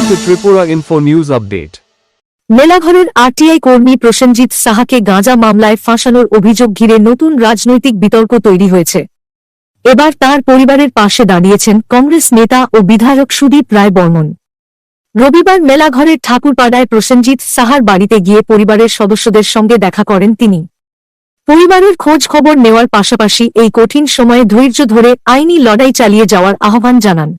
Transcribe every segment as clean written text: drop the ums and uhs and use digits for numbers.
Welcome to Tripura Info News Update. মেলাঘরের RTI কর্মী প্রসেনজিৎ সাহাকে গাঁজা মামলায় ফাঁসানোর অভিযোগ ঘিরে নতুন রাজনৈতিক বিতর্ক তৈরি হয়েছে। এবার তার পরিবারের পাশে দাঁড়িয়েছেন কংগ্রেস নেতা ও বিধায়ক সুদীপ রায় বর্মন। রবিবার মেলাঘরের ঠাকুরপাড়ায় প্রসেনজিৎ সাহার বাড়িতে গিয়ে পরিবারের সদস্যদের সঙ্গে দেখা করেন তিনি। পরিবারের খোঁজ খবর নেওয়ার পাশাপাশি এই কঠিন সময়ে ধৈর্য ধরে আইনি লড়াই চালিয়ে যাওয়ার আহ্বান জানান।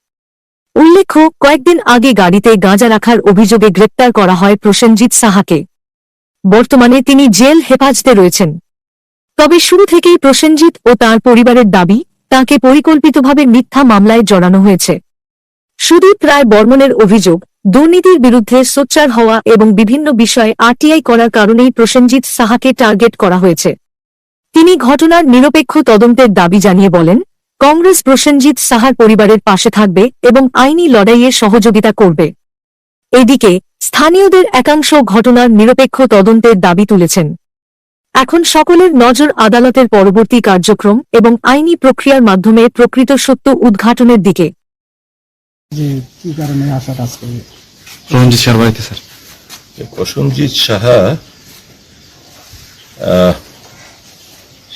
উল্লেখ্য, কয়েকদিন আগে গাড়িতে গাঁজা রাখার অভিযোগে গ্রেপ্তার করা হয় প্রসেনজিৎ সাহাকে। বর্তমানে তিনি জেল হেফাজতে রয়েছেন। তবে শুরু থেকেই প্রসেনজিৎ ও তাঁর পরিবারের দাবি, তাঁকে পরিকল্পিতভাবে মিথ্যা মামলায় জড়ানো হয়েছে। সুদীপ রায় বর্মনের অভিযোগ, দুর্নীতির বিরুদ্ধে সোচ্চার হওয়া এবং বিভিন্ন বিষয়ে আরটিআই করার কারণেই প্রসেনজিৎ সাহাকে টার্গেট করা হয়েছে। তিনি ঘটনার নিরপেক্ষ তদন্তের দাবি জানিয়ে বলেন, কংগ্রেস প্রসেনজিৎ সাহার পরিবারের পাশে থাকবে এবং আইনি লড়াইয়ে সহযোগিতা করবে। এদিকে স্থানীয়দের একাংশ ঘটনার নিরপেক্ষ তদন্তের দাবি তুলেছেন। এখন সকলের নজর আদালতের পরবর্তী কার্যক্রম এবং আইনি প্রক্রিয়ার মাধ্যমে প্রকৃত সত্য উদ্ঘাটনের দিকে। প্রসেনজিৎ সাহা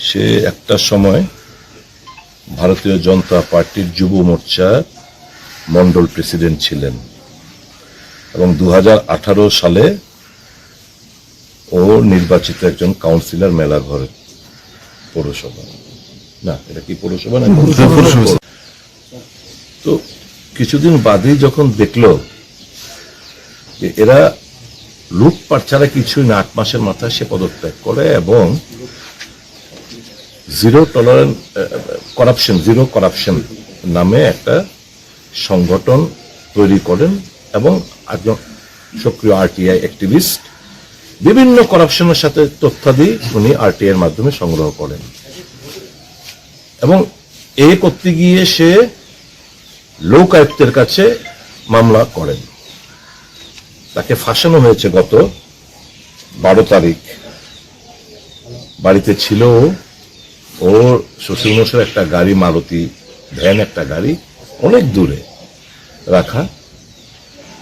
সে একটা সময় ভারতীয় জনতা পার্টির যুব মোর্চার মন্ডল প্রেসিডেন্ট ছিলেন এবং 2018 সালে ও নির্বাচিত একজন কাউন্সিলর মেলাঘর পৌরসভা, না এটা কি পৌরসভা না, তো কিছুদিন বাদেই যখন দেখলো যে এরা লুটপাট ছাড়া কিছুই না, 8 মাসের মাথায় সে পদত্যাগ করে এবং জিরো করাপশন নামে একটা সংগঠন তৈরি করেন এবং একজন সক্রিয় আরটিআই অ্যাক্টিভিস্ট। বিভিন্ন করাপশনের সাথে তথ্যাদি উনি আরটিআই এর মাধ্যমে সংগ্রহ করেন এবং এই করতে গিয়ে সে লোক আয়ুক্তের কাছে মামলা করেন। তাকে ফাঁসানো হয়েছে গত 12 তারিখ। বাড়িতে ছিল ওর শ্বশুরমশার একটা গাড়ি, মারুতি ভ্যান, একটা গাড়ি অনেক দূরে রাখা,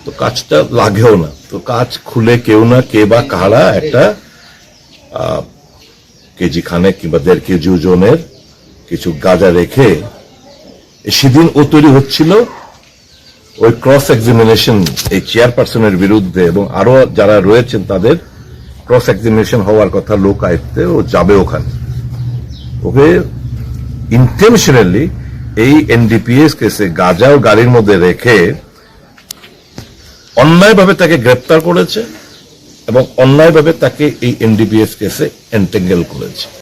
তো কাজটা লাগেও না। তো কাজ খুলে কেউ না কে বা কাহারা একটা কেজি খানেক কিংবা 1.5 কেজি ওজনের কিছু গাঁজা রেখে সেদিন ও তৈরি হচ্ছিল ওই ক্রস এক্সামিনেশন এই চেয়ারপারসনের বিরুদ্ধে এবং আরো যারা রয়েছেন তাদের ক্রস এক্সামিনেশন হওয়ার কথা লোক আয়ত্তে, ও যাবে ওখানে। ওকে ইন্টেনশনালি এই এনডিপিএস কেসে গাঁজা ও গাড়ির মধ্যে রেখে অন্যায়ভাবে তাকে গ্রেপ্তার করেছে এবং অন্যায়ভাবে তাকে এই এনডিপিএস কেসে এন্টেঙ্গেল করেছে।